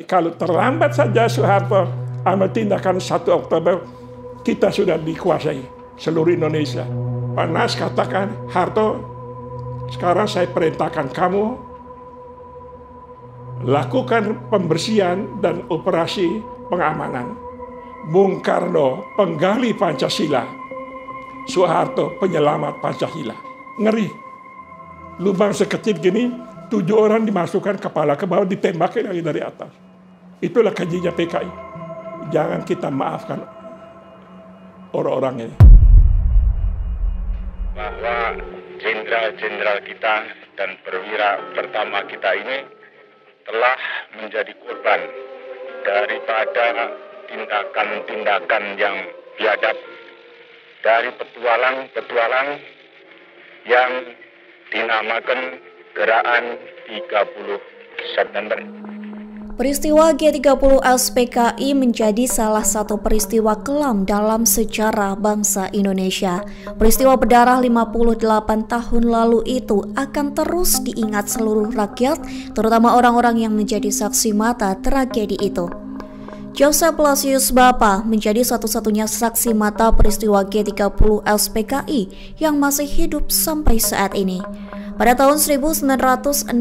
Kalau terlambat saja Soeharto ambil tindakan 1 Oktober, kita sudah dikuasai seluruh Indonesia. Pak Nas katakan, Harto, sekarang saya perintahkan kamu lakukan pembersihan dan operasi pengamanan. Bung Karno penggali Pancasila, Soeharto penyelamat Pancasila. Ngeri. Lubang sekecil gini, 7 orang dimasukkan kepala ke bawah, ditembaki lagi dari atas. Itulah kejinya PKI. Jangan kita maafkan orang-orang ini. Bahwa jenderal-jenderal kita dan perwira pertama kita ini telah menjadi korban daripada tindakan-tindakan yang biadab, dari petualang-petualang yang dinamakan Gerakan 30 September. Peristiwa G30 SPKI menjadi salah satu peristiwa kelam dalam sejarah bangsa Indonesia. Peristiwa berdarah 58 tahun lalu itu akan terus diingat seluruh rakyat, terutama orang-orang yang menjadi saksi mata tragedi itu. Joseph Blasius Bapa menjadi satu-satunya saksi mata peristiwa G30 SPKI yang masih hidup sampai saat ini. Pada tahun 1965,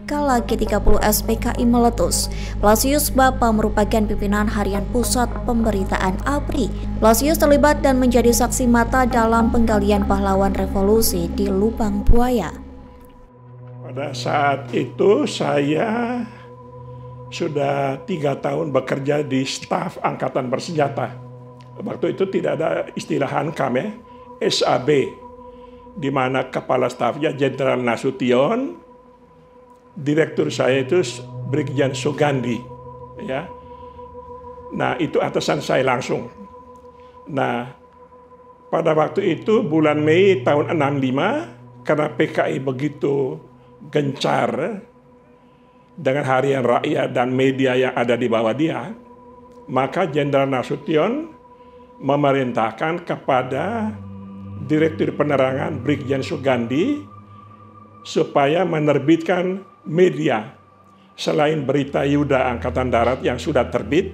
kala G30 SPKI meletus, Blasius Bapa merupakan pimpinan harian pusat pemberitaan ABRI. Blasius terlibat dan menjadi saksi mata dalam penggalian pahlawan revolusi di Lubang Buaya. Pada saat itu saya sudah 3 tahun bekerja di staf Angkatan Bersenjata. Waktu itu tidak ada istilah Hankam, SAB, di mana kepala stafnya Jenderal Nasution, direktur saya itu Brigjen Sugandi, ya. Nah, itu atasan saya langsung. Nah, pada waktu itu bulan Mei tahun 65, karena PKI begitu gencar dengan harian rakyat dan media yang ada di bawah dia, maka Jenderal Nasution memerintahkan kepada Direktur Penerangan Brigjen Sugandi supaya menerbitkan media selain berita Yuda Angkatan Darat yang sudah terbit.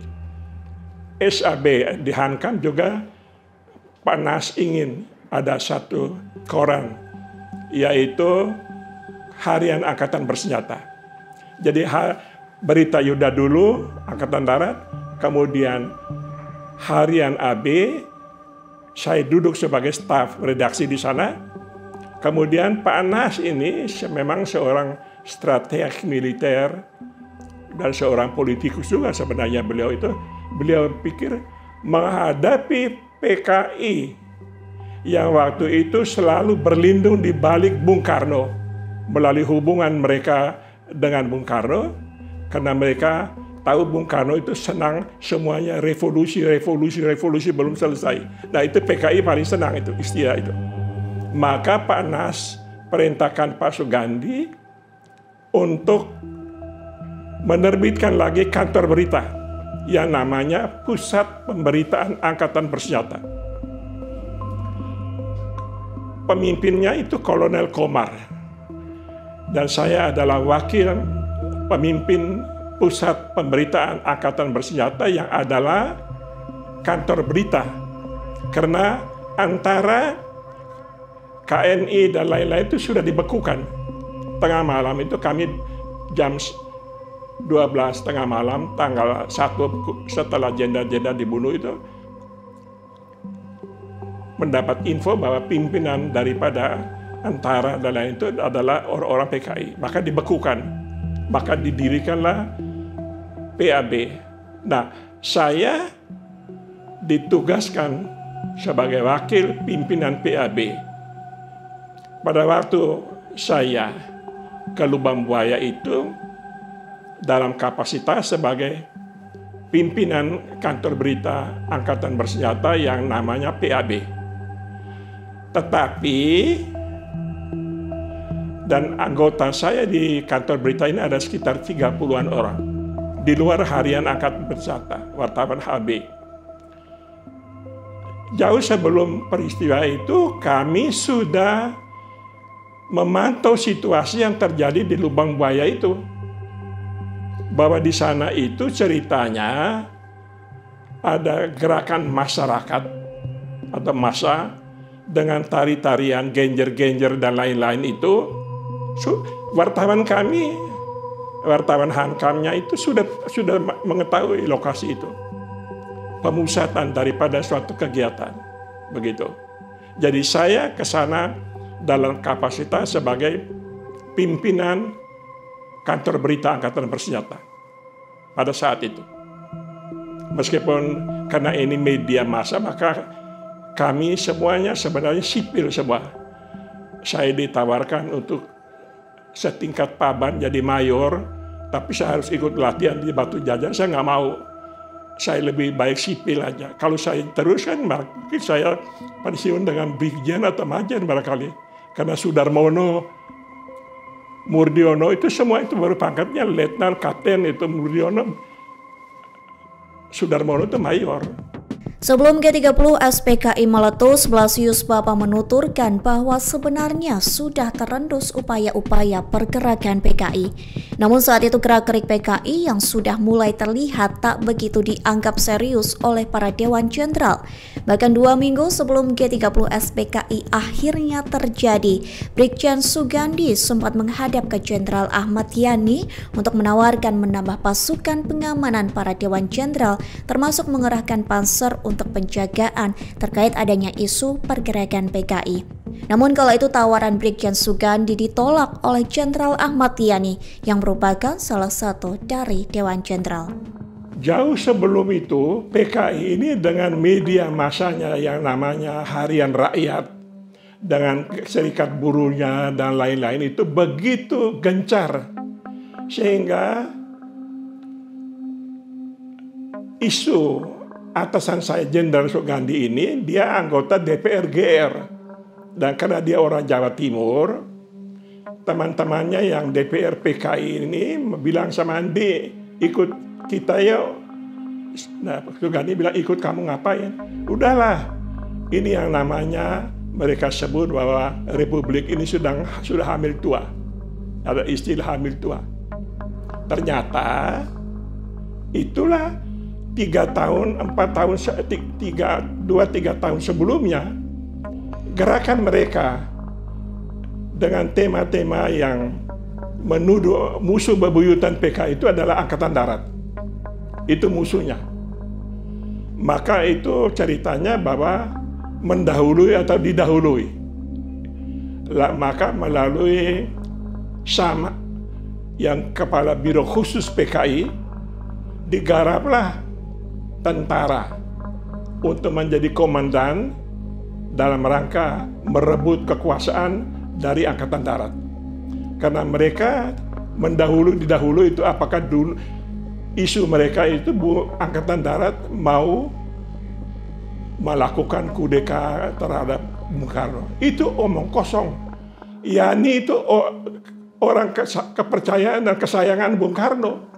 SAB di Hankam juga Pak Nas ingin ada satu koran, yaitu Harian Angkatan Bersenjata. Jadi berita Yuda dulu Angkatan Darat, kemudian Harian AB. Saya duduk sebagai staf redaksi di sana. Kemudian Pak Nas ini memang seorang strateg militer dan seorang politikus juga sebenarnya beliau itu. Beliau pikir menghadapi PKI yang waktu itu selalu berlindung di balik Bung Karno melalui hubungan mereka dengan Bung Karno, karena mereka tahu Bung Karno itu senang semuanya revolusi belum selesai. Nah, itu PKI paling senang itu istilah itu. Maka Pak Nas perintahkan Pak Sugandi untuk menerbitkan lagi kantor berita yang namanya Pusat Pemberitaan Angkatan Bersenjata. Pemimpinnya itu Kolonel Komar. Dan saya adalah wakil pemimpin Pusat Pemberitaan Angkatan Bersenjata yang adalah kantor berita. Karena antara KNI dan lain-lain itu sudah dibekukan. Tengah malam itu kami jam 12 tengah malam tanggal 1 setelah jenderal-jenderal dibunuh itu mendapat info bahwa pimpinan daripada antara dan lain itu adalah orang-orang PKI. Maka dibekukan. Maka didirikanlah PAB. Nah, saya ditugaskan sebagai wakil pimpinan PAB. Pada waktu saya ke Lubang Buaya itu dalam kapasitas sebagai pimpinan kantor berita Angkatan Bersenjata yang namanya PAB. Tetapi dan anggota saya di kantor berita ini ada sekitar 30-an orang. Di luar harian Angkatan Bersenjata, wartawan HB. Jauh sebelum peristiwa itu, kami sudah memantau situasi yang terjadi di Lubang Buaya itu. bahwa di sana itu ceritanya ada gerakan masyarakat atau massa dengan tari-tarian, genjer-genjer dan lain-lain itu. Wartawan kami, wartawan Hankamnya itu sudah mengetahui lokasi itu. Pemusatan daripada suatu kegiatan, begitu. Jadi saya ke sana dalam kapasitas sebagai pimpinan kantor berita Angkatan Bersenjata pada saat itu. Meskipun karena ini media massa, maka kami semuanya sebenarnya sipil semua. Saya ditawarkan untuk setingkat paban jadi mayor, tapi saya harus ikut latihan di Batu Jajar. Saya nggak mau. Saya lebih baik sipil aja. Kalau saya teruskan, mungkin saya pensiun dengan brigjen atau majen barangkali. Karena Sudarmono, Murdiono itu semua itu baru pangkatnya letnan, kapten itu Murdiono, Sudarmono itu mayor. Sebelum G30 SPKI meletus, Blasius Bapa menuturkan bahwa sebenarnya sudah terendus upaya-upaya pergerakan PKI. Namun saat itu gerak-gerik PKI yang sudah mulai terlihat tak begitu dianggap serius oleh para Dewan Jenderal. Bahkan 2 minggu sebelum G30 SPKI akhirnya terjadi, Brigjen Sugandi sempat menghadap ke Jenderal Ahmad Yani untuk menawarkan menambah pasukan pengamanan para Dewan Jenderal, termasuk mengerahkan panser untuk penjagaan terkait adanya isu pergerakan PKI. Namun kala itu tawaran Brigjen Sugandi ditolak oleh Jenderal Ahmad Yani yang merupakan salah satu dari Dewan Jenderal. Jauh sebelum itu, PKI ini dengan media massanya yang namanya Harian Rakyat, dengan serikat buruhnya dan lain-lain itu begitu gencar, sehingga isu atasan saya Jenderal Sugandi ini, dia anggota DPR GR. Dan karena dia orang Jawa Timur, teman-temannya yang DPR PKI ini bilang sama Andi, ikut kita yuk. Nah, Sugandi bilang, ikut kamu ngapain? Udahlah, ini yang namanya mereka sebut bahwa Republik ini sudah hamil tua. Ada istilah hamil tua. Ternyata itulah 3 tahun, 4 tahun, 2-3 tahun sebelumnya, gerakan mereka dengan tema-tema yang menuduh musuh bebuyutan PKI itu adalah Angkatan Darat. Itu musuhnya. Maka itu ceritanya bahwa mendahului atau didahului. Maka melalui Sama, yang kepala Biro Khusus PKI, digaraplah tentara untuk menjadi komandan dalam rangka merebut kekuasaan dari Angkatan Darat. Karena mereka didahului itu apakah dulu isu mereka itu Angkatan Darat mau melakukan kudeta terhadap Bung Karno. Itu omong kosong. Yani itu orang kepercayaan dan kesayangan Bung Karno.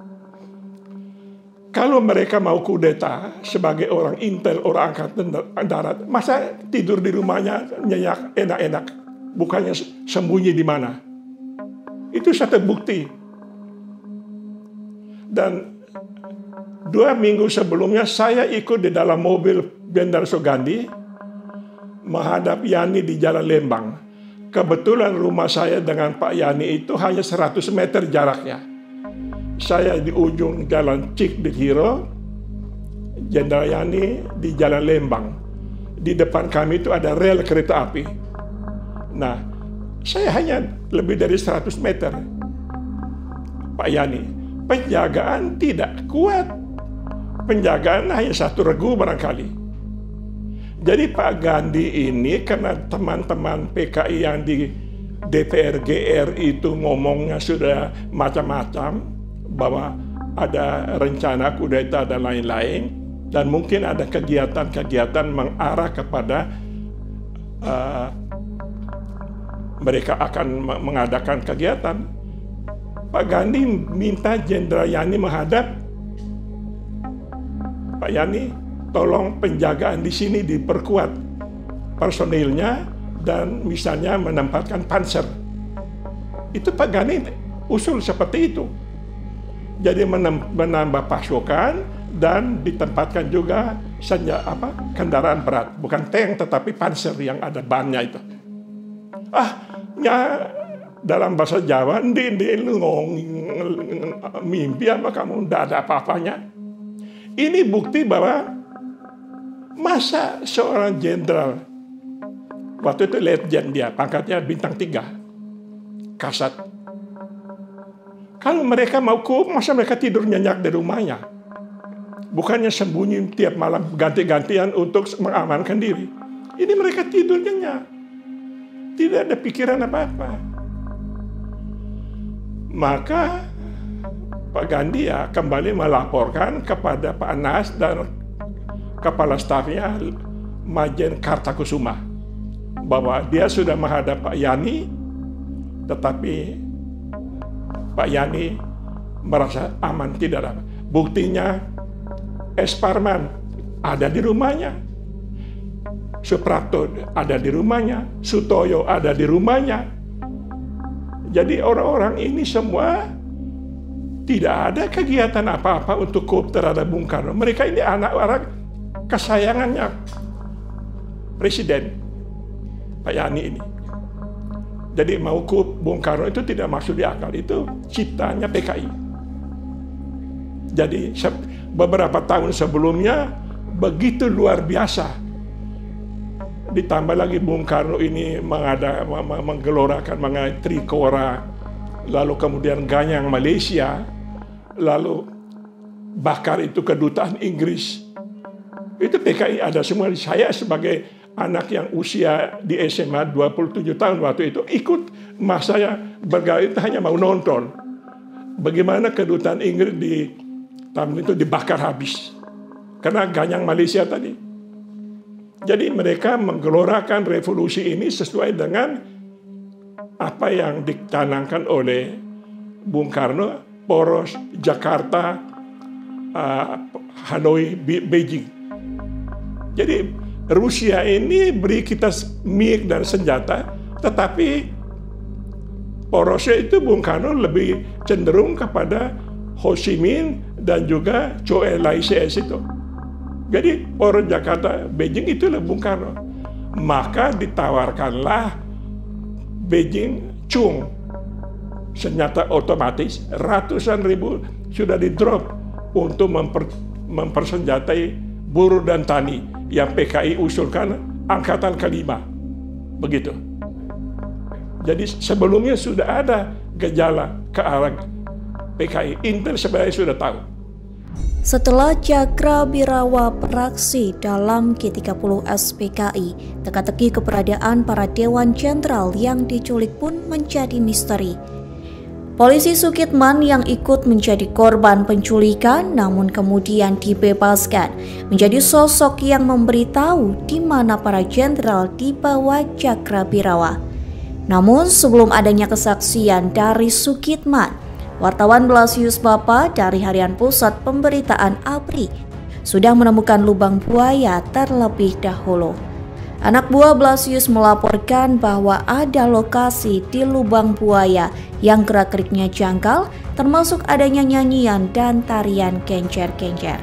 Kalau mereka mau kudeta sebagai orang intel, orang Angkatan Darat, masa tidur di rumahnya nyenyak, enak-enak, bukannya sembunyi di mana? Itu satu bukti. Dan 2 minggu sebelumnya saya ikut di dalam mobil Jenderal Sugandi menghadap Yani di Jalan Lembang. Kebetulan rumah saya dengan Pak Yani itu hanya 100 meter jaraknya. Saya di ujung Jalan Cikdithiro, Jenderal Yani di Jalan Lembang. Di depan kami itu ada rel kereta api. Nah, saya hanya lebih dari 100 meter. Pak Yani, penjagaan tidak kuat. Penjagaan hanya 1 regu barangkali. Jadi Pak Gandhi ini karena teman-teman PKI yang di DPR GR itu ngomongnya sudah macam-macam, bahwa ada rencana kudeta dan lain-lain, dan mungkin ada kegiatan-kegiatan mengarah kepada mereka akan mengadakan kegiatan. Pak Gandhi minta Jenderal Yani menghadap. Pak Yani, tolong penjagaan di sini diperkuat personilnya dan misalnya menempatkan panser. Itu Pak Gandhi usul seperti itu. Jadi menambah pasukan dan ditempatkan juga kendaraan berat, bukan tank tetapi panser yang ada bannya itu. Dalam bahasa Jawa, mimpi apa kamu, tidak ada apa-apanya. Ini bukti bahwa masa seorang jenderal, waktu itu letjen dia, pangkatnya bintang 3, Kasat. Kalau mereka mau masa mereka tidur nyenyak di rumahnya? Bukannya sembunyi tiap malam ganti-gantian untuk mengamankan diri. Ini mereka tidur nyenyak. Tidak ada pikiran apa-apa. Maka Pak Gandia kembali melaporkan kepada Pak Anas dan kepala stafnya Majen Kartakusuma bahwa dia sudah menghadap Pak Yani, tetapi Pak Yani merasa aman, tidak ada. Buktinya S. Parman ada di rumahnya, Suprapto ada di rumahnya, Sutoyo ada di rumahnya. Jadi orang-orang ini semua tidak ada kegiatan apa-apa untuk koop terhadap Bung Karno. Mereka ini anak-anak kesayangannya Presiden Pak Yani ini. Jadi mau koop Bung Karno itu tidak masuk di akal, itu ciptanya PKI. Jadi beberapa tahun sebelumnya begitu luar biasa. Ditambah lagi Bung Karno ini menggelorakan mengenai Trikora, lalu kemudian Ganyang Malaysia, lalu bakar itu kedutaan Inggris. Itu PKI ada semua. Saya sebagai anak yang usia di SMA 27 tahun waktu itu ikut, saya bergaul itu hanya mau nonton bagaimana kedutaan Inggris di tahun itu dibakar habis karena Ganyang Malaysia tadi. Jadi mereka menggelorakan revolusi ini sesuai dengan apa yang dicanangkan oleh Bung Karno, poros Jakarta, Hanoi, Beijing. Jadi Rusia ini beri kita MiG dan senjata, tetapi porosnya itu Bung Karno lebih cenderung kepada Ho Chi Minh dan juga Zhou Enlai itu. Jadi poros Jakarta, Beijing itulah Bung Karno. Maka ditawarkanlah Beijing Chung, senjata otomatis, ratusan ribu sudah di-drop untuk mempersenjatai buruh dan tani yang PKI usulkan angkatan ke-5. Begitu. Jadi sebelumnya sudah ada gejala ke arah PKI. Intel sebenarnya sudah tahu. Setelah Cakrabirawa beraksi dalam G30 SPKI, teka-teki keberadaan para Dewan Jenderal yang diculik pun menjadi misteri. Polisi Sukitman yang ikut menjadi korban penculikan namun kemudian dibebaskan menjadi sosok yang memberitahu di mana para jenderal dibawa Cakrabirawa. Namun sebelum adanya kesaksian dari Sukitman, wartawan Blasius Bapa dari Harian Pusat Pemberitaan ABRI sudah menemukan lubang buaya terlebih dahulu. Anak buah Blasius melaporkan bahwa ada lokasi di lubang buaya yang gerak-geriknya janggal, termasuk adanya nyanyian dan tarian genjer-genjer.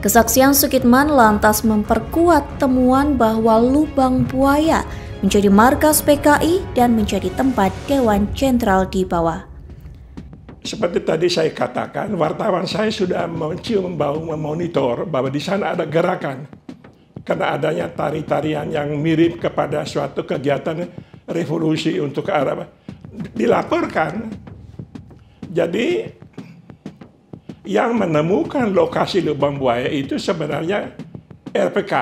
Kesaksian Sukitman lantas memperkuat temuan bahwa lubang buaya menjadi markas PKI dan menjadi tempat Dewan Jenderal di bawah. Seperti tadi saya katakan, wartawan saya sudah mencium bau, memonitor bahwa di sana ada gerakan. Karena adanya tari-tarian yang mirip kepada suatu kegiatan revolusi untuk ke arah dilaporkan. Jadi yang menemukan lokasi lubang buaya itu sebenarnya RPK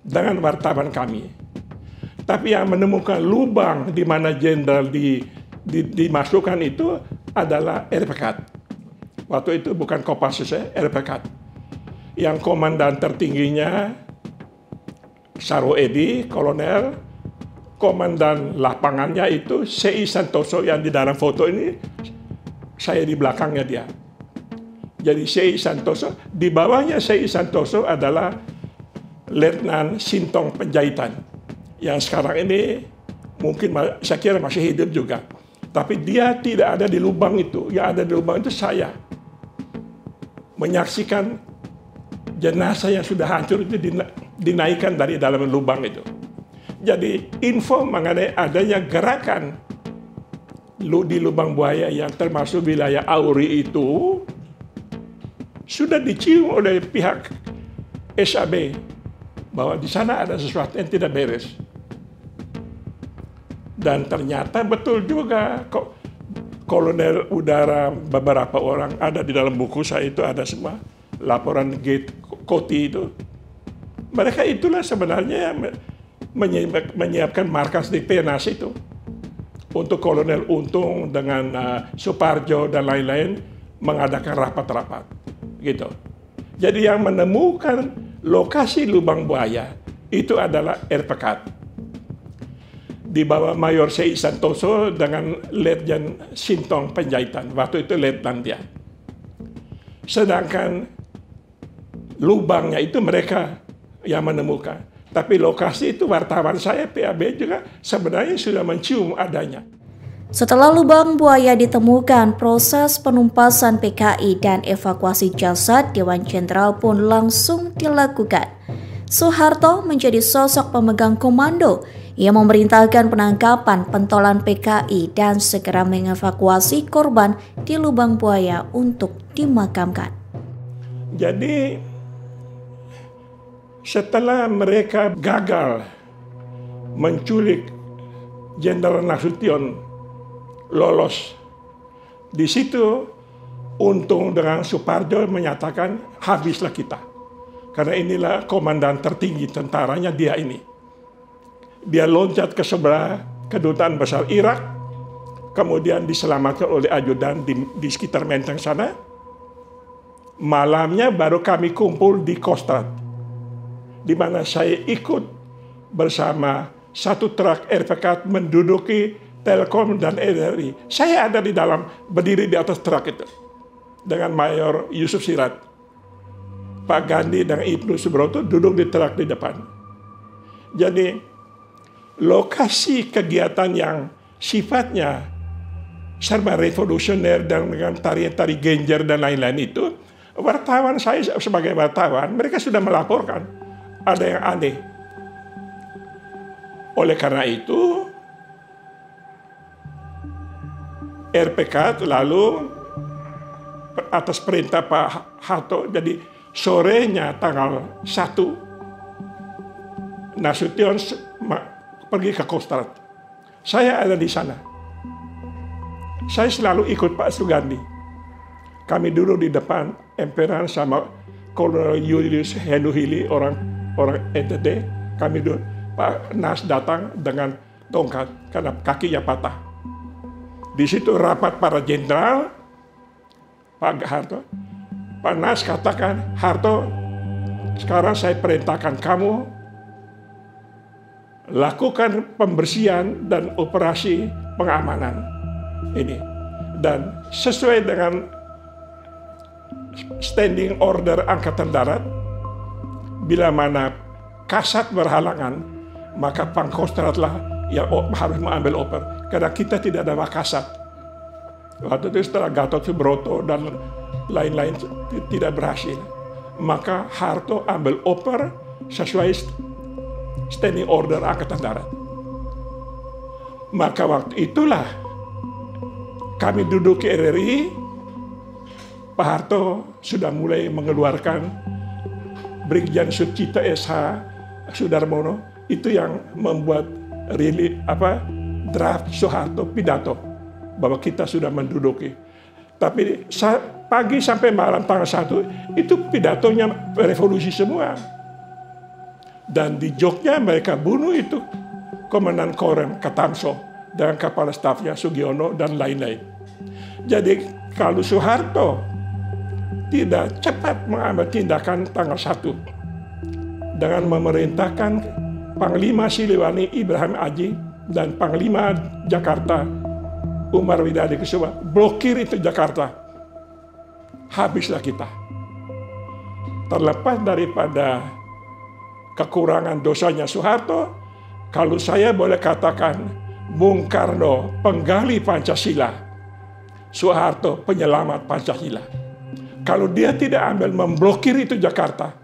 dengan wartawan kami. Tapi yang menemukan lubang di mana jenderal dimasukkan itu adalah RPK. Waktu itu bukan Kopassus, RPK. Yang komandan tertingginya Saro Edi, kolonel, komandan lapangannya itu C.I. Santoso yang di dalam foto ini, saya di belakangnya dia. Jadi C.I. Santoso, di bawahnya C.I. Santoso adalah Letnan Sintong Penjahitan, yang sekarang ini mungkin saya kira masih hidup juga. Tapi dia tidak ada di lubang itu. Yang ada di lubang itu saya. Menyaksikan jenazah yang sudah hancur itu dinaikkan dari dalam lubang itu. Jadi info mengenai adanya gerakan di lubang buaya yang termasuk wilayah Auri itu sudah dicium oleh pihak SAB bahwa di sana ada sesuatu yang tidak beres. Dan ternyata betul juga kok, kolonel udara beberapa orang ada di dalam buku saya itu, ada semua laporan Gate Koti itu. Mereka itulah sebenarnya yang menyiapkan markas di Penas itu untuk Kolonel Untung dengan Suparjo dan lain-lain mengadakan rapat-rapat gitu. Jadi yang menemukan lokasi lubang buaya itu adalah RPK di bawah Mayor C.I. Santoso dengan Letjen Sintong Penjahitan. Waktu itu letnan dia. Sedangkan lubangnya itu mereka yang menemukan. Tapi lokasi itu wartawan saya, PAB juga sebenarnya sudah mencium adanya. Setelah lubang buaya ditemukan, proses penumpasan PKI dan evakuasi jasad Dewan Jenderal pun langsung dilakukan. Soeharto menjadi sosok pemegang komando yang memerintahkan penangkapan pentolan PKI dan segera mengevakuasi korban di lubang buaya untuk dimakamkan. Jadi setelah mereka gagal menculik Jenderal Nasution, lolos, di situ Untung dengan Suparjo menyatakan habislah kita. Karena inilah komandan tertinggi tentaranya dia ini. Dia loncat ke sebelah kedutaan besar Irak, kemudian diselamatkan oleh ajudan di sekitar Menteng sana. Malamnya baru kami kumpul di Kostrad, di mana saya ikut bersama satu truk RPK menduduki Telkom dan RRI. Saya ada di dalam, berdiri di atas truk itu dengan Mayor Yusuf Sirat. Pak Gandhi dan Ibnu Subroto duduk di truk di depan. Jadi lokasi kegiatan yang sifatnya serba revolusioner dan dengan tari-tari genjer dan lain-lain itu, wartawan saya sebagai wartawan, mereka sudah melaporkan ada yang aneh. Oleh karena itu, RPK lalu atas perintah Pak Harto, jadi sorenya tanggal 1 Nasution pergi ke Kostrad. Saya ada di sana. Saya selalu ikut Pak Sugandi. Kami duduk di depan emperan sama Kolonel Julius Henuhili, orang NTT. Kami duduk. Pak Nas datang dengan tongkat karena kakinya patah. Di situ rapat para jenderal. Pak Harto, Pak Nas katakan, Harto, sekarang saya perintahkan kamu lakukan pembersihan dan operasi pengamanan ini. Dan sesuai dengan standing order Angkatan Darat, bila mana Kasat berhalangan, maka Pangkostratlah yang harus mengambil oper. Karena kita tidak ada Wakasat. Waktu itu setelah Gatot Subroto dan lain-lain tidak berhasil, maka Harto ambil oper sesuai standing order Angkatan Darat. Maka waktu itulah kami duduk ke RRI, Pak Harto sudah mulai mengeluarkan Brigjen Sucipto SH Sudarmono, itu yang membuat draft Soeharto pidato bahwa kita sudah menduduki. Tapi pagi sampai malam tanggal 1 itu pidatonya revolusi semua. Dan di Jogja mereka bunuh itu Komandan Korem Katamso dengan kepala stafnya Sugiono dan lain-lain. Jadi kalau Soeharto tidak cepat mengambil tindakan tanggal 1 dengan memerintahkan Panglima Siliwangi Ibrahim Aji dan Panglima Jakarta Umar Widadi Kusuma blokir itu Jakarta, habislah kita. Terlepas daripada kekurangan dosanya Soeharto, kalau saya boleh katakan Bung Karno penggali Pancasila, Soeharto penyelamat Pancasila. Kalau dia tidak ambil memblokir itu Jakarta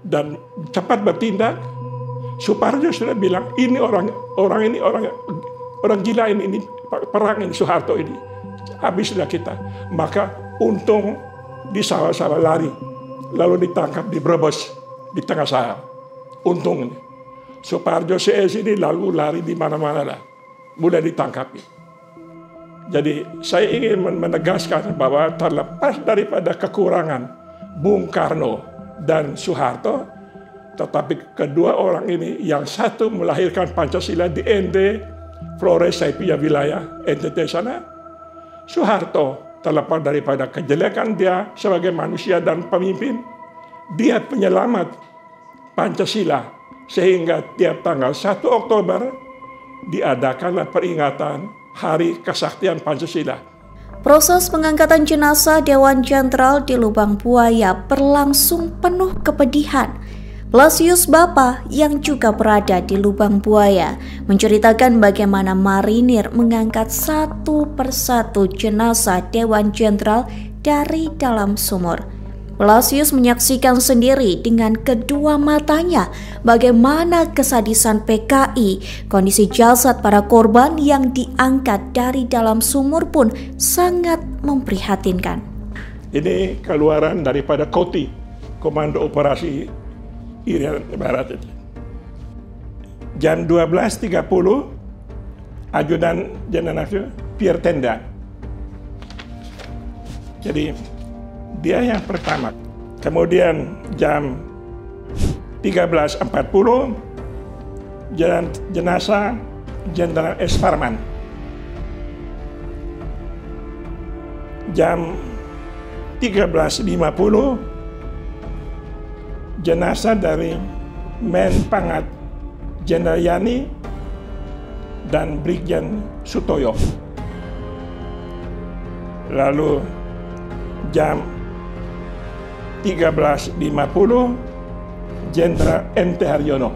dan cepat bertindak, Suparjo sudah bilang ini orang gila ini perang ini Soeharto ini, habislah kita. Maka untung di sawah-sawah lari, lalu ditangkap di Brebes di tengah sahara. Untung ini Suparjo CS ini lalu lari di mana-mana lah, mudah ditangkap. Jadi saya ingin menegaskan bahwa terlepas daripada kekurangan Bung Karno dan Soeharto, tetapi kedua orang ini, yang satu melahirkan Pancasila di NT, Flores, saya punya wilayah NTT sana. Soeharto, terlepas daripada kejelekan dia sebagai manusia dan pemimpin, dia penyelamat Pancasila. Sehingga tiap tanggal 1 Oktober diadakanlah peringatan Hari Kesaktian Pancasila. Proses pengangkatan jenazah Dewan Jenderal di Lubang Buaya berlangsung penuh kepedihan. Blasius Bapa yang juga berada di Lubang Buaya menceritakan bagaimana marinir mengangkat satu persatu jenazah Dewan Jenderal dari dalam sumur. Blasius menyaksikan sendiri dengan kedua matanya bagaimana kesadisan PKI. Kondisi jasad para korban yang diangkat dari dalam sumur pun sangat memprihatinkan. Ini keluaran daripada KOTI, Komando Operasi Irian Barat itu. Jam 12.30, Ajudan Jenderal Pierre Tenda. Jadi dia yang pertama. Kemudian jam 13.40 jenazah Jenderal S. Parman. Jam 13.50 jenazah dari Men Pangat Jenderal Yani dan Brigjen Sutoyo. Lalu jam 13.50 Jenderal MT Haryono.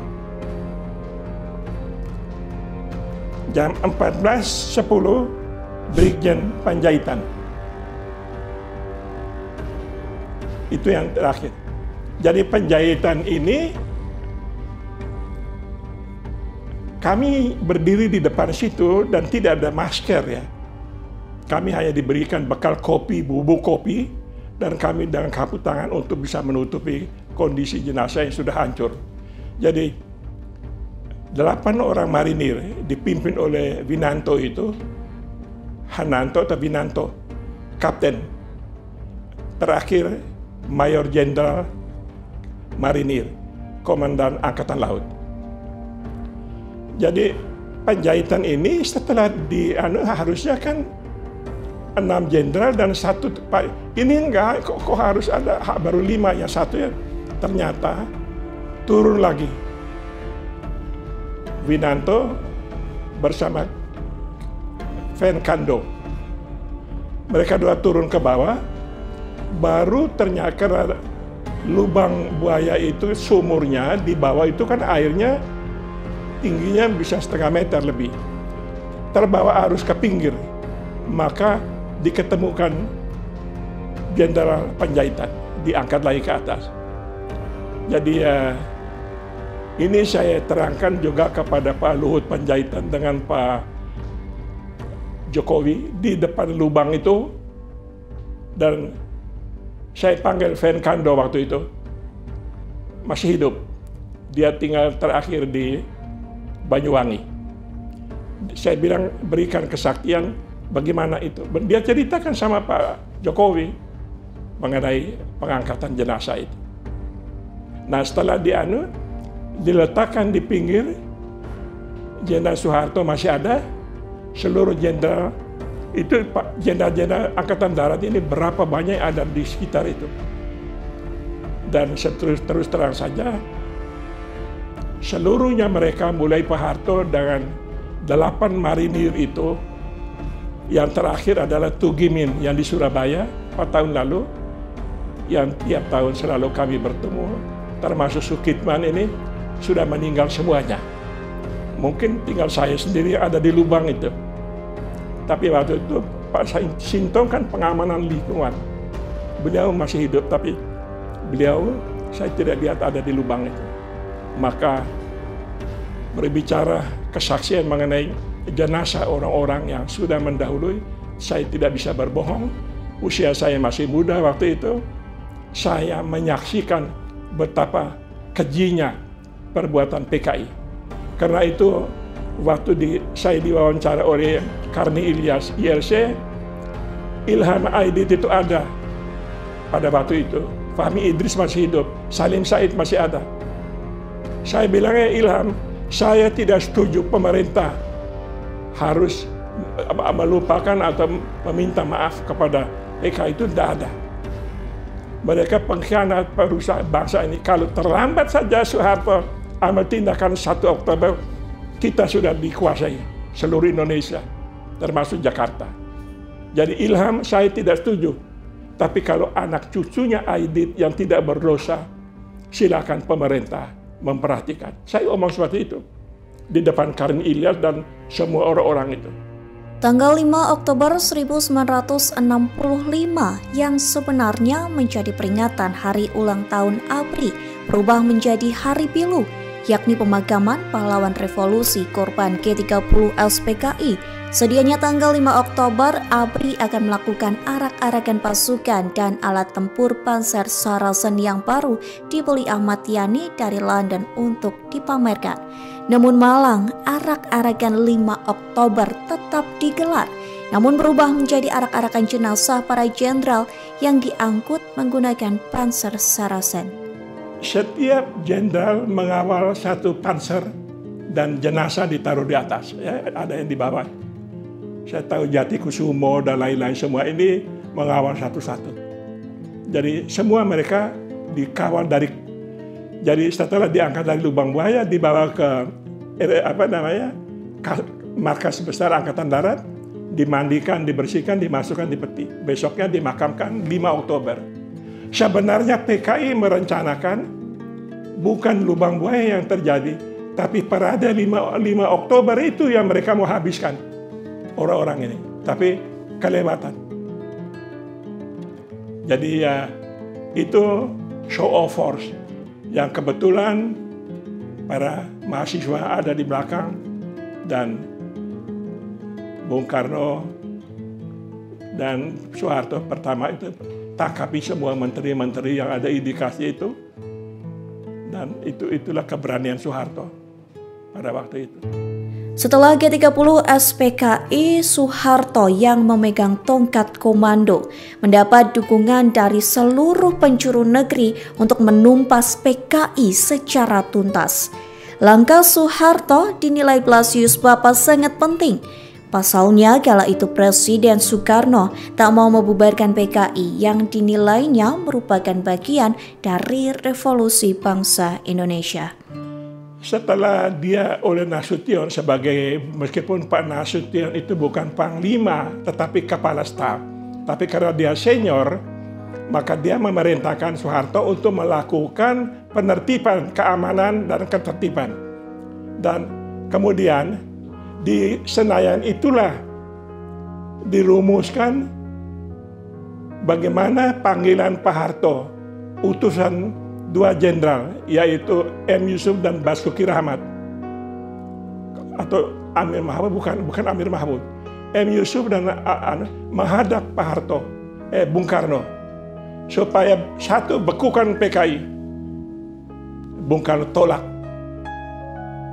Jam 14.10 Brigjen Panjaitan. Itu yang terakhir. Jadi Panjaitan ini kami berdiri di depan situ dan tidak ada masker ya. Kami hanya diberikan bekal kopi, bubuk kopi, dan kami dengan sapu tangan untuk bisa menutupi kondisi jenazah yang sudah hancur. Jadi 8 orang marinir dipimpin oleh Winanto itu, Hananto atau Winanto, kapten. Terakhir Mayor Jenderal Marinir, Komandan Angkatan Laut. Jadi Panjaitan ini setelah harusnya kan 6 jenderal dan 1 ini enggak, kok harus ada baru 5, yang 1 ya ternyata turun lagi. Winanto bersama Venkando. Mereka dua turun ke bawah, baru ternyata Lubang Buaya itu sumurnya di bawah itu kan airnya tingginya bisa 1,5 meter lebih. Terbawa arus ke pinggir, maka diketemukan Jenderal Panjaitan, diangkat lagi ke atas. Jadi ini saya terangkan juga kepada Pak Luhut Panjaitan dengan Pak Jokowi di depan lubang itu, dan saya panggil Venkando waktu itu, masih hidup. Dia tinggal terakhir di Banyuwangi. Saya bilang berikan kesaktian. Bagaimana itu? Dia ceritakan sama Pak Jokowi mengenai pengangkatan jenazah itu. Nah setelah diletakkan di pinggir, Jenderal Soeharto masih ada, seluruh jenderal itu, jenderal-jenderal Angkatan Darat ini berapa banyak ada di sekitar itu. Dan terus terang saja, seluruhnya mereka mulai Pak Harto dengan 8 marinir itu. Yang terakhir adalah Tugimin yang di Surabaya 4 tahun lalu, yang tiap tahun selalu kami bertemu, termasuk Sukitman ini sudah meninggal semuanya. Mungkin tinggal saya sendiri yang ada di lubang itu. Tapi waktu itu Pak Sintong kan pengamanan lingkungan. Beliau masih hidup, tapi beliau saya tidak lihat ada di lubang itu. Maka berbicara kesaksian mengenai jenazah orang-orang yang sudah mendahului, saya tidak bisa berbohong. Usia saya masih muda waktu itu. Saya menyaksikan betapa kejinya perbuatan PKI. Karena itu waktu saya diwawancara oleh Karni Ilyas ILC, Ilham Aidit itu ada pada waktu itu. Fahmi Idris masih hidup, Salim Said masih ada. Saya bilangnya, Ilham, saya tidak setuju pemerintah harus melupakan atau meminta maaf kepada PKI, itu tidak ada. Mereka pengkhianat perusahaan bangsa ini. Kalau terlambat saja Soeharto ambil tindakan 1 Oktober, kita sudah dikuasai seluruh Indonesia, termasuk Jakarta. Jadi Ilham saya tidak setuju. Tapi kalau anak cucunya Aidit yang tidak berdosa, silakan pemerintah memperhatikan. Saya omong seperti itu di depan Karni Ilyas dan semua orang-orang itu. Tanggal 5 Oktober 1965 yang sebenarnya menjadi peringatan hari ulang tahun ABRI berubah menjadi Hari Pilu, yakni pemakaman pahlawan revolusi korban G30 SPKI. Sedianya tanggal 5 Oktober, ABRI akan melakukan arak-arakan pasukan dan alat tempur Panzer Sarasen yang baru dibeli Ahmad Yani dari London untuk dipamerkan. Namun malang, arak-arakan 5 Oktober tetap digelar, namun berubah menjadi arak-arakan jenazah para jenderal yang diangkut menggunakan Panzer Sarasen. Setiap jenderal mengawal satu panser dan jenazah ditaruh di atas. Ya, ada yang di bawah. Saya tahu Jatikusumo dan lain-lain semua ini mengawal satu-satu. Jadi semua mereka dikawal dari. Jadi setelah diangkat dari lubang buaya dibawa ke markas besar Angkatan Darat, dimandikan, dibersihkan, dimasukkan di peti. Besoknya dimakamkan 5 Oktober. Sebenarnya PKI merencanakan bukan lubang buaya yang terjadi, tapi parade 5 Oktober itu yang mereka mau habiskan orang-orang ini. Tapi kelewatan. Jadi ya itu show of force yang kebetulan para mahasiswa ada di belakang dan Bung Karno dan Soeharto pertama itu tangkapi semua menteri-menteri yang ada indikasi itu, dan itulah keberanian Soeharto pada waktu itu. Setelah G30 SPKI, Soeharto yang memegang tongkat komando mendapat dukungan dari seluruh penjuru negeri untuk menumpas PKI secara tuntas. Langkah Soeharto dinilai Blasius Bapa sangat penting. Pasalnya kala itu Presiden Soekarno tak mau membubarkan PKI yang dinilainya merupakan bagian dari revolusi bangsa Indonesia. Setelah dia oleh Nasution sebagai, meskipun Pak Nasution itu bukan panglima tetapi kepala staf, tapi karena dia senior, maka dia memerintahkan Soeharto untuk melakukan penertiban keamanan dan ketertiban. Dan kemudian di Senayan itulah dirumuskan bagaimana panggilan Pak Harto, utusan 2 jenderal, yaitu M. Yusuf dan Basuki Rahmat. Atau Amir Mahmud, bukan Amir Mahmud. M. Yusuf dan menghadap Pak Harto, Bung Karno, supaya satu, bekukan PKI. Bung Karno tolak.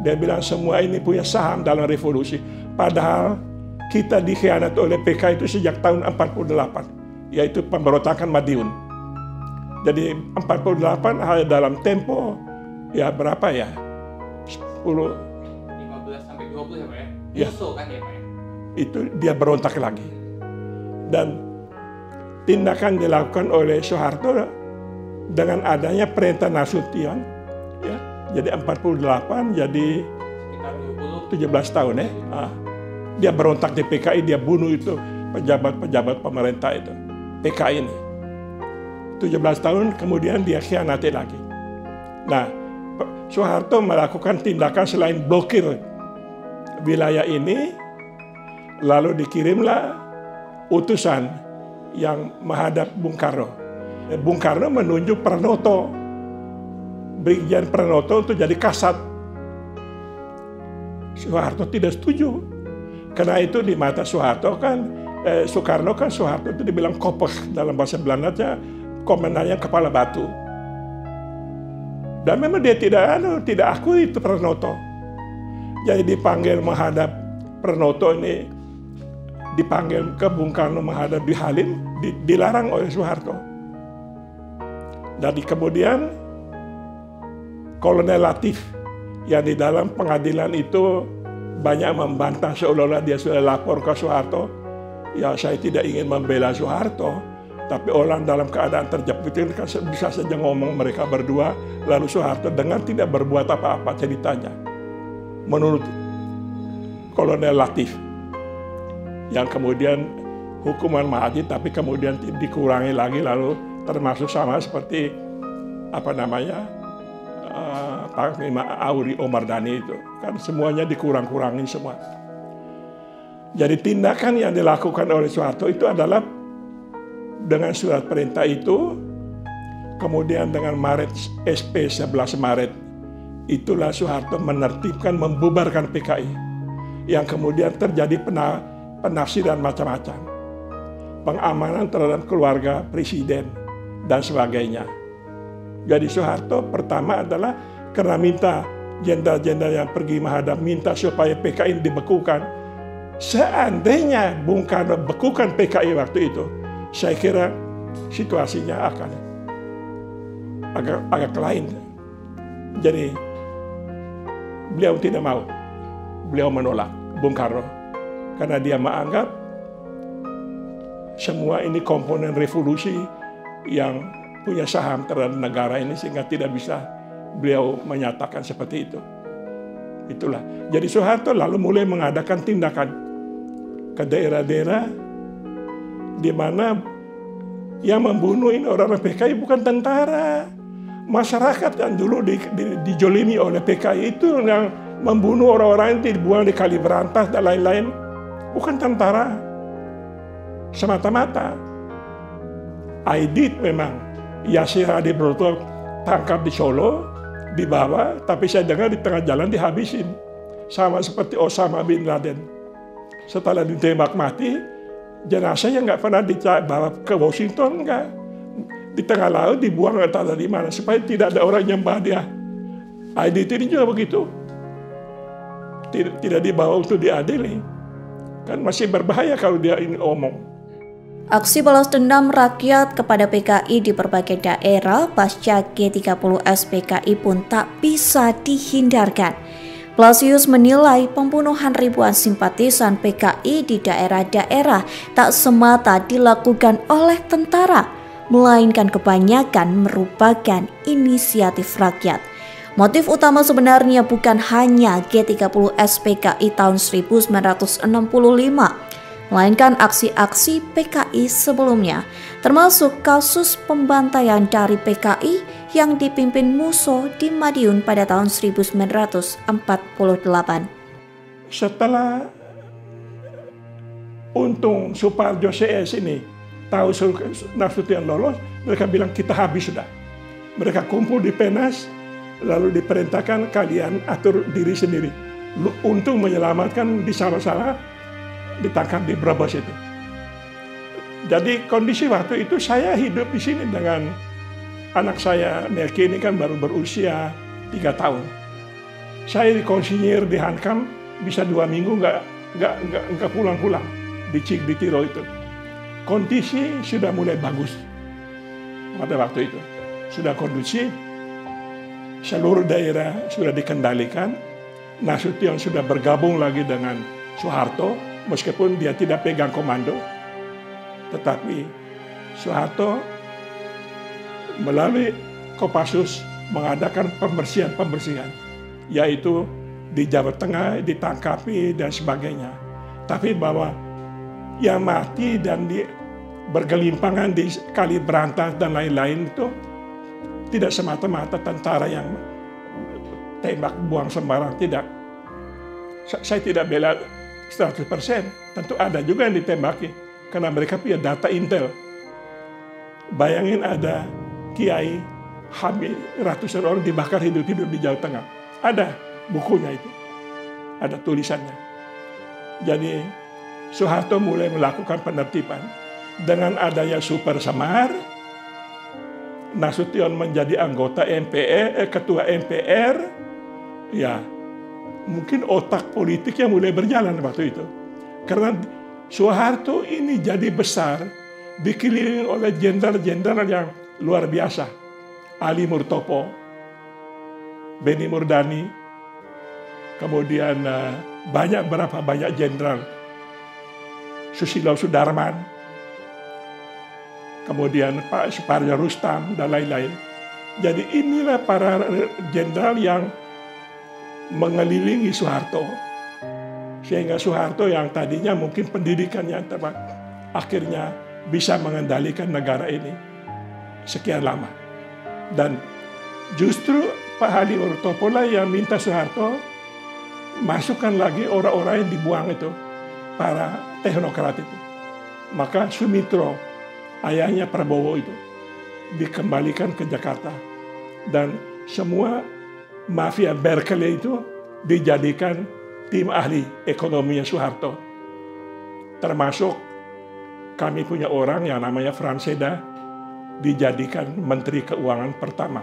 Dia bilang semua ini punya saham dalam revolusi. Padahal kita dikhianat oleh PKI itu sejak tahun 48, yaitu pemberontakan Madiun. Jadi 48 hanya dalam tempo ya berapa ya? 15 sampai 20 ya Pak ya? Ya. Musuh kan ya Pak ya? Itu dia berontak lagi. Dan tindakan dilakukan oleh Soeharto dengan adanya perintah Nasution ya. Jadi 48 jadi Sekitar 17 tahun ya. Dia berontak di PKI, dia bunuh itu pejabat-pejabat pemerintah itu. PKI ini. 17 tahun kemudian dia khianati lagi. Nah, Soeharto melakukan tindakan selain blokir wilayah ini, lalu dikirimlah utusan yang menghadap Bung Karno. Bung Karno menunjuk Pranoto, Brigjen Pranoto untuk jadi kasat. Soeharto tidak setuju. Karena itu di mata Soeharto Soekarno itu dibilang kopek, dalam bahasa Belandanya komandannya kepala batu. Dan memang dia tidak akui itu Pranoto. Jadi dipanggil menghadap Pranoto ini, dipanggil ke Bung Karno menghadap di Halim, dilarang oleh Soeharto. Dan kemudian Kolonel Latif yang di dalam pengadilan itu banyak membantah seolah-olah dia sudah lapor ke Soeharto. Ya, saya tidak ingin membela Soeharto, tapi orang dalam keadaan terjepit kan bisa saja ngomong mereka berdua, lalu Soeharto dengan tidak berbuat apa-apa ceritanya. Menurut Kolonel Latif, yang kemudian hukuman mati tapi kemudian dikurangi lagi, lalu termasuk sama seperti Panglima Auri Omar Dhani itu, kan semuanya dikurang-kurangi semua. Jadi tindakan yang dilakukan oleh Soeharto itu adalah dengan surat perintah itu, kemudian dengan SP 11 Maret, itulah Soeharto menertibkan membubarkan PKI, yang kemudian terjadi penafsiran macam-macam, pengamanan terhadap keluarga presiden dan sebagainya. Jadi Soeharto pertama adalah karena minta jenderal-jenderal yang pergi menghadap minta supaya PKI dibekukan. Seandainya Bung Karno bekukan PKI waktu itu, saya kira situasinya akan agak lain. Jadi beliau tidak mau, beliau menolak Bung Karno karena dia menganggap semua ini komponen revolusi yang punya saham terhadap negara ini, sehingga tidak bisa beliau menyatakan seperti itu. Itulah. Jadi Soeharto lalu mulai mengadakan tindakan ke daerah-daerah di mana yang membunuh ini orang PKI bukan tentara. Masyarakat yang dulu dijolimi oleh PKI itu yang membunuh orang-orang yang dibuang di Kali Berantas dan lain-lain. Bukan tentara semata-mata. Aidit memang Yasir Hadi Broto tangkap di Solo, dibawa, tapi saya dengar di tengah jalan dihabisin. Sama seperti Osama bin Laden. Setelah ditembak mati, jenazahnya nggak pernah dibawa ke Washington, nggak. Di tengah laut dibuang entah dari mana, supaya tidak ada orang nyembah dia. Aidit ini juga begitu. Tidak dibawa untuk diadili. Kan masih berbahaya kalau dia ini omong. Aksi balas dendam rakyat kepada PKI di berbagai daerah pasca G30 SPKI pun tak bisa dihindarkan. Blasius menilai pembunuhan ribuan simpatisan PKI di daerah-daerah tak semata dilakukan oleh tentara, melainkan kebanyakan merupakan inisiatif rakyat. Motif utama sebenarnya bukan hanya G30 SPKI tahun 1965, melainkan aksi-aksi PKI sebelumnya, termasuk kasus pembantaian dari PKI yang dipimpin Musso di Madiun pada tahun 1948. Setelah Untung Suparjo CS ini tahu Nasution lolos, mereka bilang kita habis sudah. Mereka kumpul di Penas, lalu diperintahkan kalian atur diri sendiri. Untung menyelamatkan di sana-sana, ditangkap di Brebes itu. Jadi kondisi waktu itu saya hidup di sini dengan anak saya Melki ini kan baru berusia 3 tahun. Saya dikonsinyir di Hankam bisa 2 minggu nggak pulang-pulang di Tiro itu. Kondisi sudah mulai bagus pada waktu itu, sudah kondusif. Seluruh daerah sudah dikendalikan. Nasution sudah bergabung lagi dengan Soeharto. Meskipun dia tidak pegang komando, tetapi Soeharto melalui Kopassus mengadakan pembersihan, yaitu di Jawa Tengah ditangkapi dan sebagainya. Tapi bahwa yang mati dan bergelimpangan di Kali Berantas dan lain-lain itu tidak semata-mata tentara yang tembak buang sembarang, tidak. Saya tidak bela 100%, tentu ada juga yang ditembaki karena mereka punya data intel. Bayangin ada kiai hampir ratusan orang dibakar hidup-hidup di Jawa Tengah. Ada bukunya itu, ada tulisannya. Jadi Soeharto mulai melakukan penertiban dengan adanya Super Semar. Nasution menjadi anggota MPR, ketua MPR, ya mungkin otak politiknya mulai berjalan waktu itu. Karena Soeharto ini jadi besar, dikelilingi oleh jenderal-jenderal yang luar biasa. Ali Murtopo, Beni Murdani, kemudian banyak jenderal. Susilo Sudarman, kemudian Pak Suparjo Rustam, dan lain-lain. Jadi inilah para jenderal yang mengelilingi Soeharto. Sehingga Soeharto yang tadinya mungkin pendidikannya terbaik, akhirnya bisa mengendalikan negara ini sekian lama. Dan justru Pak Ali Murtopo lah yang minta Soeharto masukkan lagi orang-orang yang dibuang itu, para teknokrat itu. Maka Sumitro, ayahnya Prabowo itu, dikembalikan ke Jakarta. Dan semua mafia Berkeley itu dijadikan tim ahli ekonominya Soeharto. Termasuk kami punya orang yang namanya Frans Seda, dijadikan Menteri Keuangan pertama.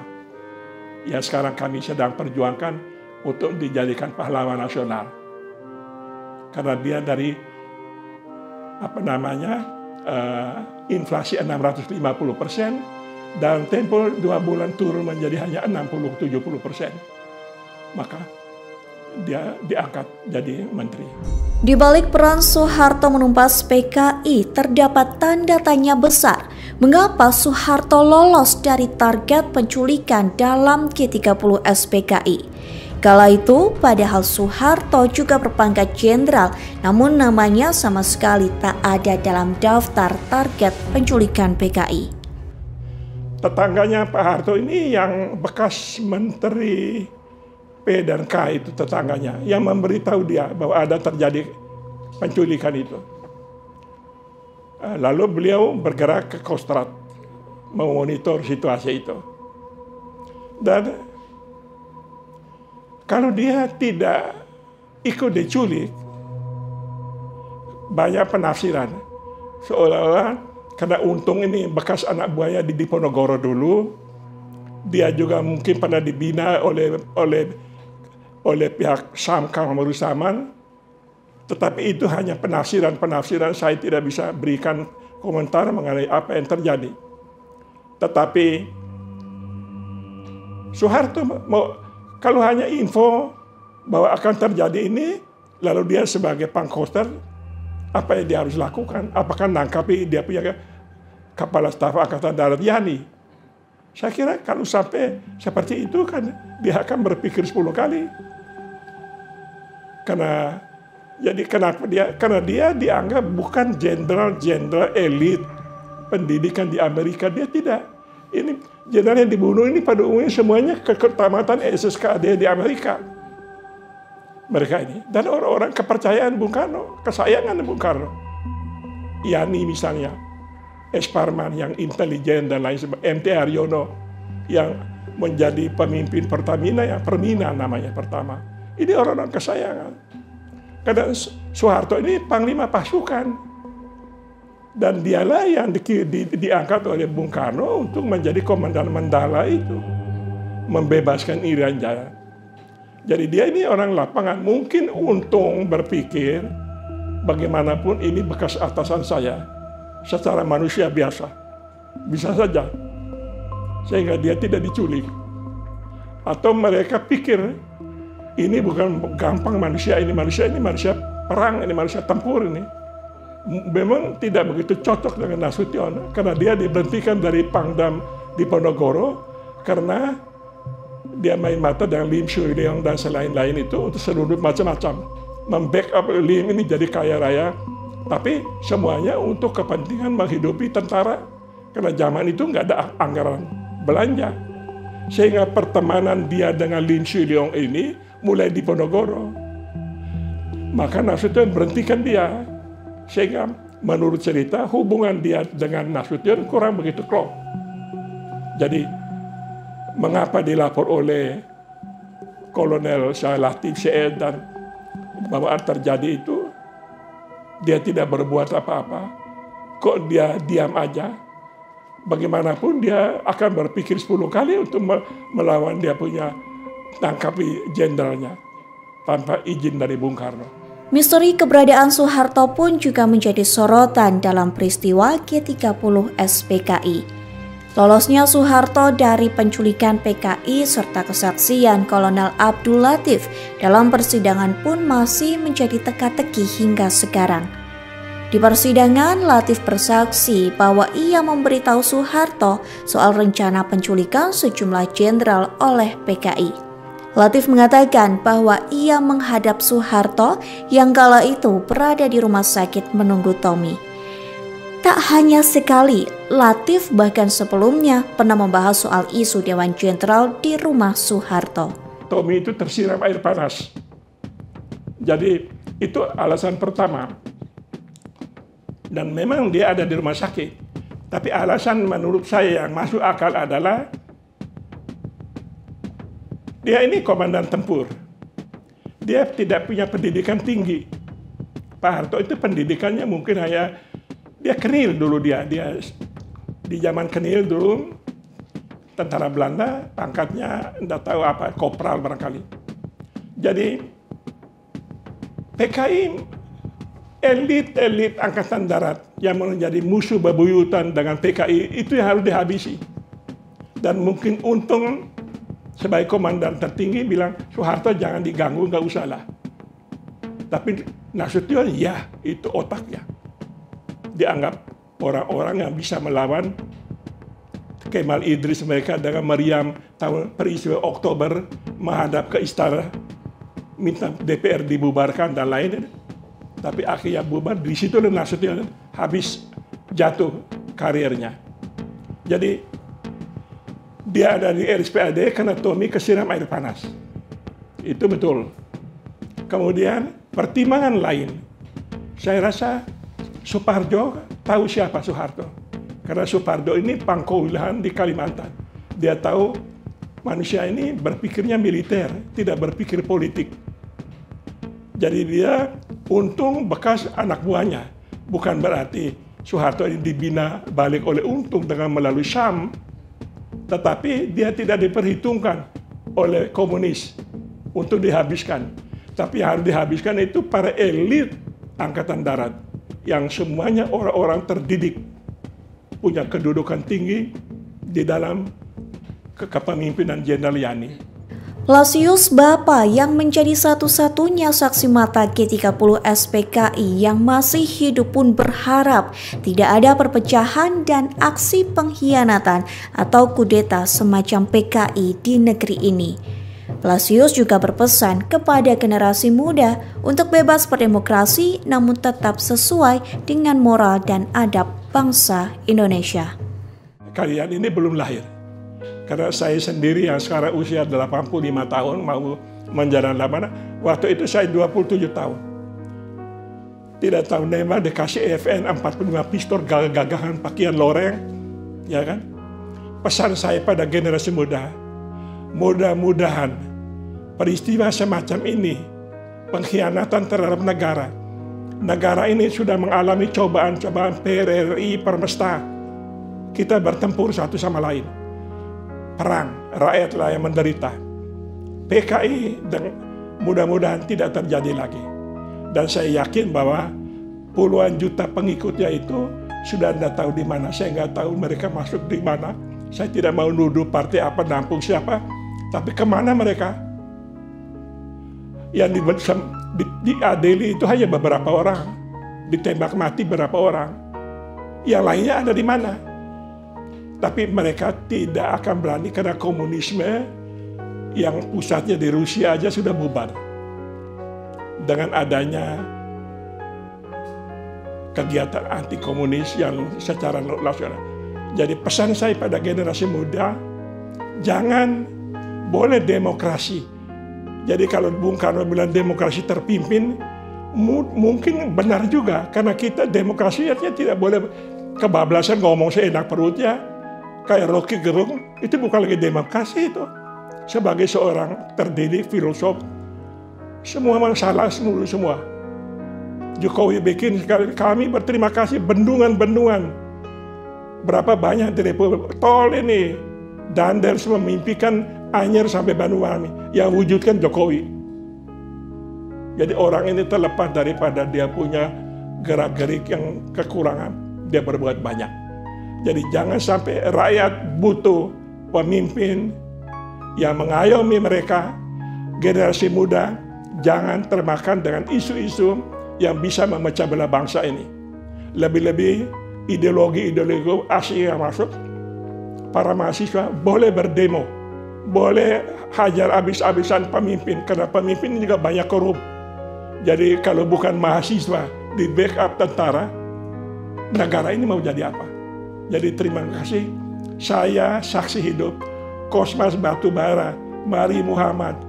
Ya sekarang kami sedang perjuangkan untuk dijadikan pahlawan nasional. Karena dia dari inflasi 650%, dalam tempo 2 bulan turun menjadi hanya 60-70%. Maka dia diangkat jadi menteri. Di balik peran Soeharto menumpas PKI terdapat tanda tanya besar. Mengapa Soeharto lolos dari target penculikan dalam G30 SPKI? Kala itu, padahal Soeharto juga berpangkat jenderal, namun namanya sama sekali tak ada dalam daftar target penculikan PKI. Tetangganya Pak Harto ini yang bekas menteri P dan K itu tetangganya, yang memberitahu dia bahwa ada terjadi penculikan itu. Lalu beliau bergerak ke Kostrad, memonitor situasi itu. Dan kalau dia tidak ikut diculik, banyak penafsiran. Seolah-olah karena untung ini bekas anak buahnya di Diponegoro dulu, dia juga mungkin pernah dibina oleh pihak Samka Marusaman, tetapi itu hanya penafsiran, saya tidak bisa berikan komentar mengenai apa yang terjadi. Tetapi Soeharto kalau hanya info bahwa akan terjadi ini, lalu dia sebagai Pangkoster, apa yang dia harus lakukan? Apakah nangkapi dia punya Kepala Staf Angkatan Darat Yani? Saya kira kalau sampai seperti itu kan dia akan berpikir 10 kali. Karena dia dianggap bukan jenderal elit pendidikan di Amerika, dia tidak. Ini jenderal yang dibunuh ini pada umumnya semuanya ketamatan SSKAD di Amerika. Mereka ini. Dan orang-orang kepercayaan Bung Karno, kesayangan Bung Karno. Yani misalnya, S. Parman yang intelijen dan lain sebagainya, MT Haryono yang menjadi pemimpin Pertamina, yang Permina namanya pertama. Ini orang-orang kesayangan. Karena Soeharto ini panglima pasukan. Dan dialah yang diangkat oleh Bung Karno untuk menjadi komandan Mandala itu. Membebaskan Irian Jaya. Jadi dia ini orang lapangan. Mungkin untung berpikir, bagaimanapun ini bekas atasan saya. Secara manusia biasa. Bisa saja. Sehingga dia tidak diculik. Atau mereka pikir, ini bukan gampang manusia ini manusia perang, ini manusia tempur ini. Memang tidak begitu cocok dengan Nasution karena dia diberhentikan dari Pangdam Diponegoro karena dia main mata dengan Lim Shui Leong dan selain-lain itu untuk seluruh macam-macam. Membackup Lim ini jadi kaya raya, tapi semuanya untuk kepentingan menghidupi tentara karena zaman itu nggak ada anggaran belanja. Sehingga pertemanan dia dengan Lim Shui Leong ini mulai di Ponorogo. Maka Nasution berhentikan dia. Sehingga menurut cerita hubungan dia dengan Nasution kurang begitu klop. Jadi mengapa dilapor oleh Kolonel Syah Latif Syed dan bahwa terjadi itu, dia tidak berbuat apa-apa, kok dia diam aja? Bagaimanapun dia akan berpikir 10 kali untuk melawan dia punya tangkapi jenderalnya tanpa izin dari Bung Karno. Misteri keberadaan Soeharto pun juga menjadi sorotan dalam peristiwa G30 SPKI. Lolosnya Soeharto dari penculikan PKI serta kesaksian Kolonel Abdul Latif dalam persidangan pun masih menjadi teka-teki hingga sekarang. Di persidangan, Latif bersaksi bahwa ia memberitahu Soeharto soal rencana penculikan sejumlah jenderal oleh PKI. Latif mengatakan bahwa ia menghadap Soeharto yang kala itu berada di rumah sakit menunggu Tommy. Tak hanya sekali, Latif bahkan sebelumnya pernah membahas soal isu Dewan Jenderal di rumah Soeharto. Tommy itu tersiram air panas. Jadi itu alasan pertama. Dan memang dia ada di rumah sakit. Tapi alasan menurut saya yang masuk akal adalah dia ini komandan tempur. Dia tidak punya pendidikan tinggi. Pak Harto itu pendidikannya mungkin hanya dia kenil dulu dia di zaman kenil dulu tentara Belanda pangkatnya tidak tahu apa kopral barangkali. Jadi PKI elit angkatan darat yang menjadi musuh bebuyutan dengan PKI itu yang harus dihabisi. Dan mungkin untung sebagai komandan tertinggi bilang Soeharto jangan diganggu, nggak usah lah. Tapi Nasution ya itu otaknya. Dianggap orang-orang yang bisa melawan Kemal Idris mereka dengan meriam tahun peristiwa Oktober menghadap ke istana minta DPR dibubarkan dan lain-lain. Tapi akhirnya bubar, di situ Nasution habis jatuh karirnya. Jadi dia ada di RSPAD karena Tommy kesiram air panas. Itu betul. Kemudian pertimbangan lain, saya rasa Suparjo tahu siapa Soeharto. Karena Suparjo ini pangkauwilahan di Kalimantan. Dia tahu manusia ini berpikirnya militer, tidak berpikir politik. Jadi dia Untung bekas anak buahnya. Bukan berarti Soeharto ini dibina balik oleh Untung dengan melalui Syam. Tetapi dia tidak diperhitungkan oleh komunis untuk dihabiskan. Tapi yang harus dihabiskan itu para elit angkatan darat. Yang semuanya orang-orang terdidik, punya kedudukan tinggi di dalam kepemimpinan Jenderal Yani. Lasius Bapa yang menjadi satu-satunya saksi mata G30 SPKI yang masih hidup pun berharap tidak ada perpecahan dan aksi pengkhianatan atau kudeta semacam PKI di negeri ini. Lasius juga berpesan kepada generasi muda untuk bebas berdemokrasi namun tetap sesuai dengan moral dan adab bangsa Indonesia. Kalian ini belum lahir. Karena saya sendiri yang sekarang usia 85 tahun mau menjalani mana, waktu itu saya 27 tahun. Tidak tahu Neymar dikasih EFN 45 pistol gagahan pakaian loreng, ya kan? Pesan saya pada generasi muda, mudah-mudahan peristiwa semacam ini, pengkhianatan terhadap negara ini sudah mengalami cobaan-cobaan PRRI permesta. Kita bertempur satu sama lain. Perang, rakyatlah yang menderita. PKI dan mudah-mudahan tidak terjadi lagi. Dan saya yakin bahwa puluhan juta pengikutnya itu sudah Anda tahu di mana. Saya nggak tahu mereka masuk di mana. Saya tidak mau nuduh partai apa, nampung siapa. Tapi kemana mereka? Yang diadili itu hanya beberapa orang. Ditembak mati beberapa orang. Yang lainnya ada di mana? Tapi mereka tidak akan berani karena komunisme yang pusatnya di Rusia aja sudah bubar. Dengan adanya kegiatan anti komunis yang secara nasional. Jadi pesan saya pada generasi muda, jangan boleh demokrasi. Jadi kalau Bung Karno bilang demokrasi terpimpin, Mungkin benar juga, karena kita demokrasi artinya tidak boleh kebablasan ngomong seenak perutnya. Kayak Rocky Gerung, itu bukan lagi demokrasi itu. Sebagai seorang terdidik filosof, semua masalah semua. Jokowi bikin sekali, kami berterima kasih bendungan-bendungan. Berapa banyak dari tol ini. Dander semua memimpikan Anyer sampai Banyuwangi. Yang wujudkan Jokowi. Jadi orang ini terlepas daripada dia punya gerak-gerik yang kekurangan, dia berbuat banyak. Jadi jangan sampai rakyat butuh pemimpin yang mengayomi mereka, generasi muda, jangan termakan dengan isu-isu yang bisa memecah belah bangsa ini. Lebih-lebih ideologi asing yang masuk, para mahasiswa boleh berdemo, boleh hajar habis-habisan pemimpin, karena pemimpin juga banyak korup. Jadi kalau bukan mahasiswa di backup tentara, negara ini mau jadi apa? Jadi terima kasih, saya saksi hidup, Kosmas Batubara, Mari Muhammad.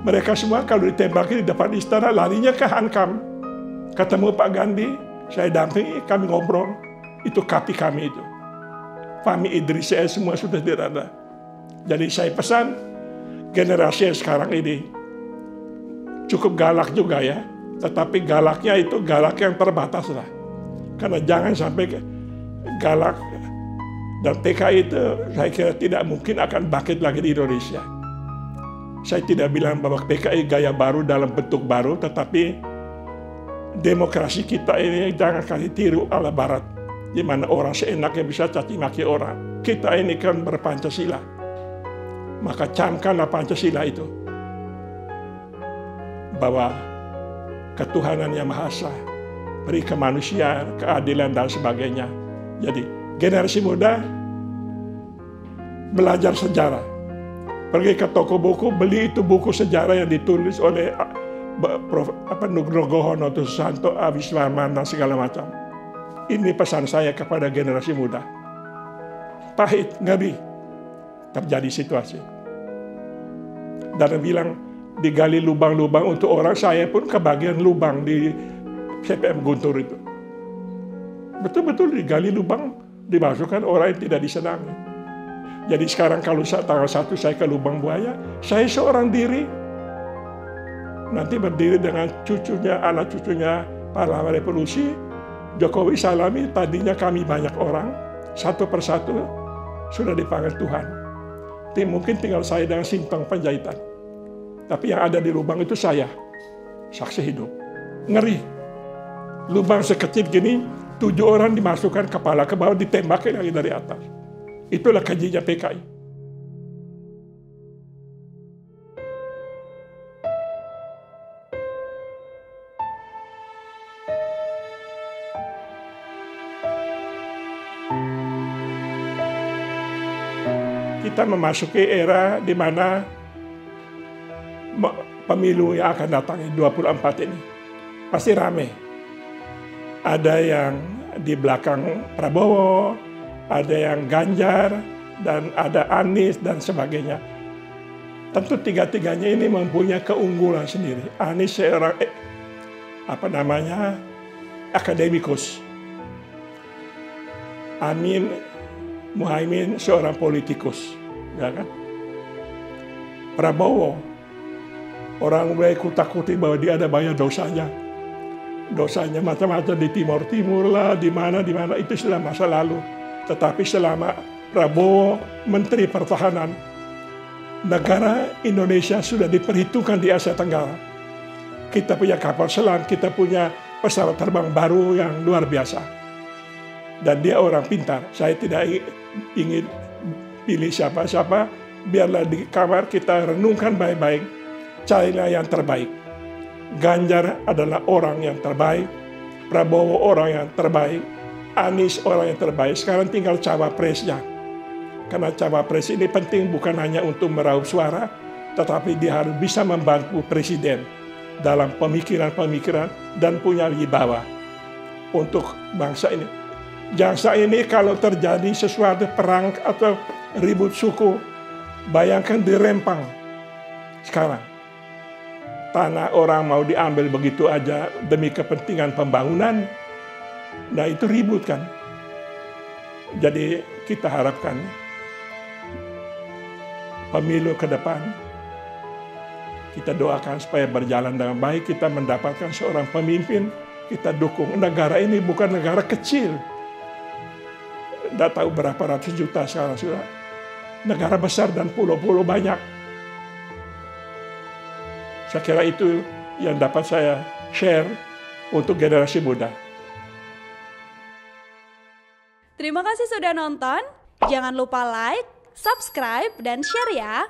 Mereka semua kalau ditembaki di depan istana larinya ke Hankam. Ketemu Pak Gandhi, saya dampingi, kami ngobrol. Itu kapi kami itu. Fahmi Idris saya semua sudah tidak ada. Jadi saya pesan, generasi yang sekarang ini cukup galak juga ya, tetapi galaknya itu galak yang terbatas lah. Karena jangan sampai galak, dan PKI itu saya kira tidak mungkin akan bangkit lagi di Indonesia. Saya tidak bilang bahwa PKI gaya baru dalam bentuk baru, tetapi demokrasi kita ini jangan kasih tiru ala Barat, di mana orang seenaknya bisa caci maki orang. Kita ini kan berpancasila, maka camkanlah Pancasila itu, bahwa ketuhanan yang Maha Esa, beri kemanusiaan, keadilan dan sebagainya. Jadi generasi muda belajar sejarah, pergi ke toko buku, beli itu buku sejarah yang ditulis oleh Prof. Nugroho, Noto Susanto, Awiswarman dan segala macam. Ini pesan saya kepada generasi muda. Pahit, ngeri, terjadi situasi. Dan bilang, digali lubang-lubang untuk orang, saya pun kebagian lubang di CPM Guntur itu. Betul-betul digali lubang, dimasukkan orang yang tidak disenangi. Jadi sekarang kalau tanggal 1 saya ke Lubang Buaya, saya seorang diri. Nanti berdiri dengan cucunya, anak cucunya pahlawan revolusi, Jokowi Salami, tadinya kami banyak orang, satu persatu sudah dipanggil Tuhan. Mungkin tinggal saya dengan Sintong Panjaitan. Tapi yang ada di lubang itu saya, saksi hidup. Ngeri. Lubang sekecil gini, 7 orang dimasukkan kepala ke bawah, ditembaki lagi dari atas. Itulah kejinya PKI. Kita memasuki era di mana pemilu yang akan datang 24 ini pasti rame. Ada yang di belakang Prabowo, ada yang Ganjar, dan ada Anies dan sebagainya. Tentu tiga-tiganya ini mempunyai keunggulan sendiri. Anies seorang akademikus. Muhaimin seorang politikus, ya kan? Prabowo, orang mulai kutak-kutik bahwa dia ada banyak dosanya. Dosanya macam-macam di Timur lah, di mana itu sudah masa lalu. Tetapi selama Prabowo Menteri Pertahanan, negara Indonesia sudah diperhitungkan di Asia Tenggara. Kita punya kapal selam, kita punya pesawat terbang baru yang luar biasa. Dan dia orang pintar. Saya tidak ingin pilih siapa-siapa, biarlah di kamar kita renungkan baik-baik, carilah yang terbaik. Ganjar adalah orang yang terbaik, Prabowo orang yang terbaik, Anies orang yang terbaik. Sekarang tinggal cawapresnya. Karena cawapres ini penting bukan hanya untuk meraup suara, tetapi dia harus bisa membantu presiden dalam pemikiran-pemikiran dan punya wibawa untuk bangsa ini. Bangsa ini kalau terjadi sesuatu perang atau ribut suku, bayangkan di Rempang sekarang. tanah orang mau diambil begitu aja demi kepentingan pembangunan. Nah itu ribut kan. Jadi kita harapkan pemilu ke depan, kita doakan supaya berjalan dengan baik, kita mendapatkan seorang pemimpin, kita dukung. Negara ini bukan negara kecil. Tidak tahu berapa ratus juta sekarang sudah. Negara besar dan pulau-pulau banyak. Saya kira itu yang dapat saya share untuk generasi muda. Terima kasih sudah nonton. Jangan lupa like, subscribe, dan share ya.